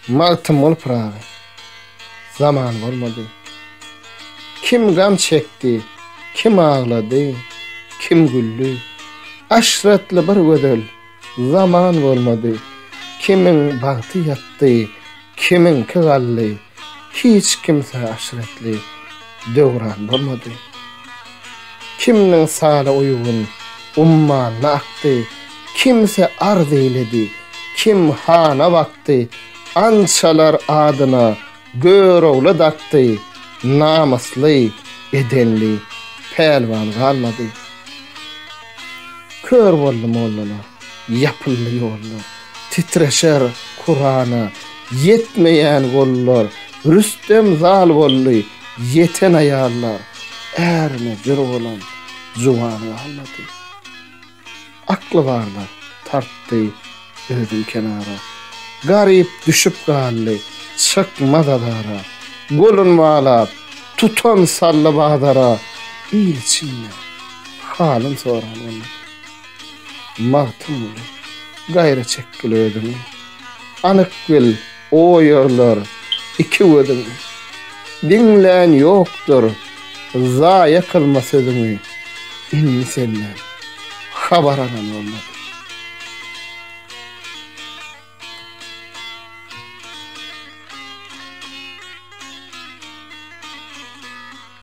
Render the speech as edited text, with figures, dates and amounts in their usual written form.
Magtym bolup ragy. Zaman bolmady. Kim gam çekdi, kim ağladı, kim güldü. Aşratly bir gödel zaman bolmady. Kimin bagty ýatdy, kimin gally. Hiç kimse aşratly döwran bolmady. Kimniň sala uygun umman akdy, kimse arz eyledi, kim hana bakdy, ançalar adyna görowla dakdy, namusly, edenli pelwan galmady. Kör boldy mollalar, yapylly ýollar, titreşer Kur'ana, yetmeýän gollar, Rüstem zal boldy, yeten aýallar, ärine jür bolan juwan galmady. Akly barlar tartdy özüm kenara, garyp düşüp galdy, çykmazadara, golun balap, tutan salla bagdara, ilçinle, halym soran boldy. Magtym bolup, gaýra çekgili ödüm. Anyk bil, o ýerler, iki ödüm. Dinlän ýokdur, zaýa kılma sözümi, inni senden habaradan olmadı.